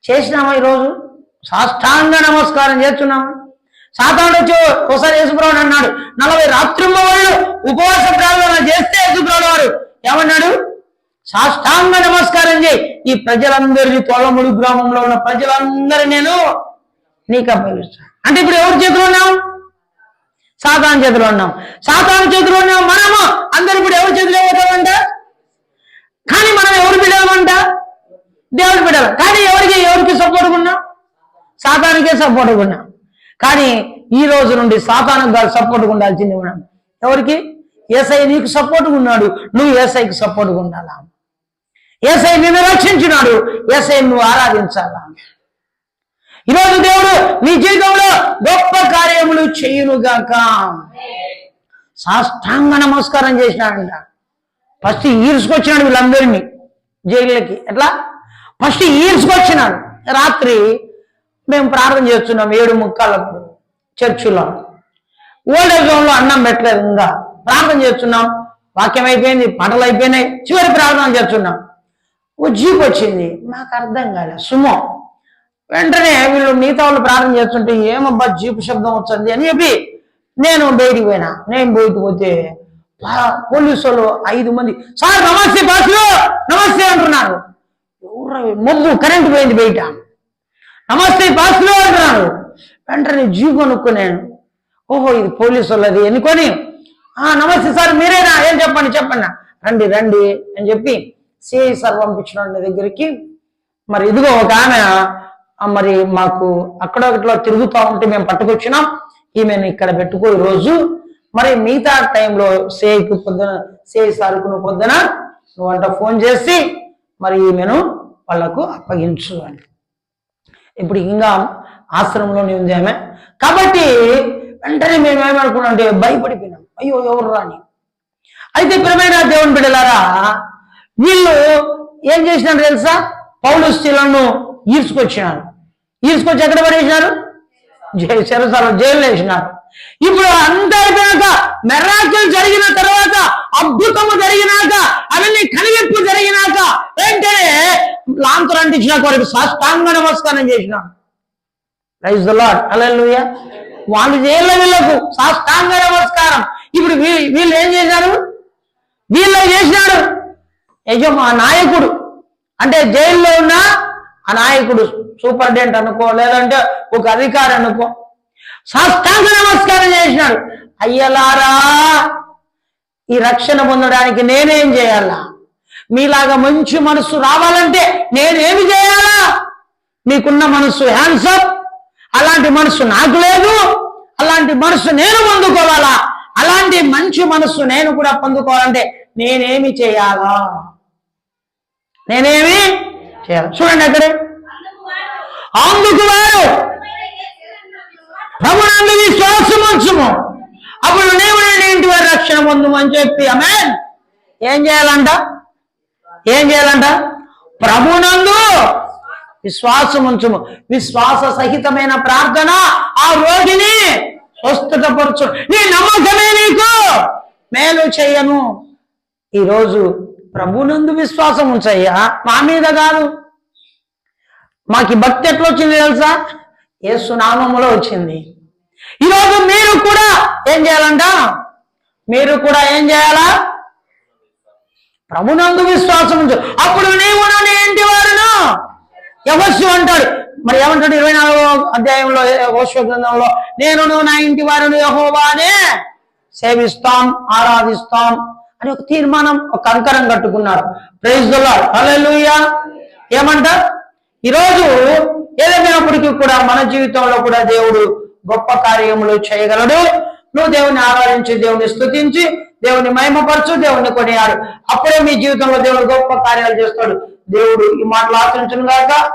Speaker 1: చేసినామా? ఈరోజు సాష్టాంగ నమస్కారం చేస్తున్నామా? సాతానుడు వచ్చి ఒకసారి యేసుప్రభుడు అన్నాడు, 40 రాత్రింబవళ్ళు ఉపవాస ప్రార్థన చేస్తే యేసుప్రభుడు వారు ఏమన్నాడు? సాష్టాంగ నమస్కారం చేయి, ఈ ప్రజలందరినీ, తోలముడు గ్రామంలో ఉన్న ప్రజలందరినీ నేను నీకు అప్పగిస్తాను. అంటే ఇప్పుడు ఎవరి చేతిలో ఉన్నాం? సాతాను చేతిలో ఉన్నాం. సాతాను చేతిలో ఉన్నాం మనము. అందరు ఇప్పుడు ఎవరి చేతిలో పోతామంట? కానీ మనం ఎవరు బిడ్డమంట? దేవుడి బిడ్డలు. కానీ ఎవరికి సపోర్ట్గా ఉన్నాం? సాతానికే సపోర్ట్గా ఉన్నాం. కానీ ఈ రోజు నుండి సాతానుకు కాదు సపోర్ట్గా ఉండాల్సింది మనం. ఎవరికి? యేసయ్య నీకు సపోర్ట్గా ఉన్నాడు, నువ్వు యేసయ్యకి సపోర్ట్గా ఉండాలా. యేసయ్య నిన్ను రక్షించినాడు, యేసయ్య నువ్వు ఆరాధించాలా. ఈరోజు దేవుడు నీ జీవితంలో గొప్ప కార్యములు చేయునుగాక. సాష్టాంగ నమస్కారం చేసినాడంట. ఫస్ట్ ఈడ్చుకొచ్చినాడు వీళ్ళందరినీ జైళ్ళకి. ఎట్లా? ఫస్ట్ ఈడ్చుకొచ్చినాడు. రాత్రి మేము ప్రార్థన చేస్తున్నాం 7:30 చర్చిలో. ఓల్డేజ్ హోమ్లో అన్నం పెట్టలేదు, ఇంకా ప్రార్థన చేస్తున్నాం. వాక్యం అయిపోయింది, పాటలు అయిపోయినాయి, చివరి ప్రార్థన చేస్తున్నాం. ఓ జీప్ వచ్చింది, మాకు అర్థం కాలే, సుమో. వెంటనే వీళ్ళు మిగతా వాళ్ళు ప్రార్థన చేస్తుంటే ఏమబ్బా జీపు శబ్దం వచ్చింది అని చెప్పి నేను బయటికి పోయినా. నేను బయటికి పోతే పోలీసు వాళ్ళు 5 మంది, సార్ నమస్తే బాసులు నమస్తే అంటున్నారు. ఎవరు? మొబ్బు కరెంట్ పోయింది బయట. నమస్తే బాసులు అంటున్నారు. వెంటనే జీపు అనుకున్నాను, ఓహో ఇది పోలీసు వాళ్ళది అనుకొని, నమస్తే సార్ మీరేనా, ఏం చెప్పండి రండి అని చెప్పి సిఐ సార్ పంపించిన దగ్గరికి. మరి ఇదిగో ఒక ఆమె మరి మాకు అక్కడొకట్లో తిరుగుతూ ఉంటే మేము పట్టుకొచ్చినాం, ఈమెను ఇక్కడ పెట్టుకో రోజు, మరి మిగతా టైంలో సిఐకి పొద్దున, సిఐ సార్కు నువ్వు పొద్దున నువ్వంట ఫోన్ చేసి మరి ఈమెను వాళ్లకు అప్పగించు అని. ఇప్పుడు ఇంకా ఆశ్రమంలోనే ఉంది ఆమె. కాబట్టి వెంటనే మేము ఏమనుకున్నాం అంటే భయపడిపోయినాం, అయ్యో ఎవరు రాని. అయితే ప్రియమైన దేవుని బిడ్డలారా, వీళ్ళు ఏం చేసినారు తెలుసా? పౌలు శీలను ఈడ్చుకొచ్చినారు. ఈడ్చుకొచ్చి ఎక్కడ పడేసినారు? చెరసాలలో, జైలు వేసినారు. ఇప్పుడు అంతా అయిపోయాక, మెరాకిల్ జరిగిన తర్వాత, అద్భుతము జరిగినాక, అవన్నీ కనివిప్పు జరిగినాక వెంటనే లాంతరు అంటించినాక వారికి సాష్టాంగ నమస్కారం చేసినారు. ప్రైజ్ ది లార్డ్, హల్లెలూయా. వాళ్ళు జైల్లో వీళ్ళకు సాష్టాంగ నమస్కారం. ఇప్పుడు వీళ్ళు ఏం చేశారు? వీళ్ళు చేసినాడు మా నాయకుడు, అంటే జైల్లో ఉన్న ఆ నాయకుడు, సూపరింటెండెంట్ అనుకో, లేదంటే ఒక అధికారి అనుకో, సాష్టాంగ నమస్కారం చేసినాడు. అయ్యలారా, ఈ రక్షణ పొందడానికి నేనేం చేయాలా? మీలాగా మంచి మనసు రావాలంటే నేనేమి చేయాలా? మీకున్న మనసు హ్యాండ్సప్, అలాంటి మనసు నాకు లేదు. అలాంటి మనసు నేను పొందుకోవాలా? అలాంటి మంచి మనసు నేను కూడా పొందుకోవాలంటే నేనేమి చేయాలా? నేనేమి చేయాలి? చూడండి అక్కడే, అందుకు వారు ప్రభునందు విశ్వాసం ఉంచుము, అప్పుడు నీవు నీ ఇంటి వారి రక్షణ పొందుము అని చెప్పి. ఆమేన్. ఏం చేయాలంట? ప్రభునందు విశ్వాసం ఉంచుము. విశ్వాస సహితమైన ప్రార్థన ఆ రోగిని స్వస్థతపరచు. నీ నమ్మకమే నీకు మేలు చేయను. ఈరోజు ప్రభునందు విశ్వాసం ఉంచయ్యా, మా మీద కాదు. మాకు భక్తి ఎట్లా వచ్చింది తెలుసా? యేసు నామములో వచ్చింది. ఈరోజు మీరు కూడా ఏం చేయాలంట? ఏం చేయాలా? ప్రభునందు విశ్వాసం ఉంచు, అప్పుడు నీవు నీ ఇంటి వారును. యెహోషువ అంటాడు, మరి ఏమంటాడు 24వ అధ్యాయంలో యెహోషువ గ్రంథంలో, నేను నా ఇంటి వారును యెహోవానే సేవిస్తాం, ఆరాధిస్తాం అని ఒక తీర్మానం, ఒక కంకణం కట్టుకున్నారు. ప్రైజ్ ది లార్డ్, హల్లెలూయా. ఏమంటారు? ఈరోజు ఏదైనప్పటికీ కూడా మన జీవితంలో కూడా దేవుడు గొప్ప కార్యములు చేయగలడు. నువ్వు దేవుని ఆరాధించి, దేవుని స్తుతించి, దేవుని మహిమపరచు, దేవుని కొనియాడు. అప్పుడే మీ జీవితంలో దేవుడు గొప్ప కార్యాలు చేస్తాడు. దేవుడు ఈ మాటలు ఆచరించును గాక.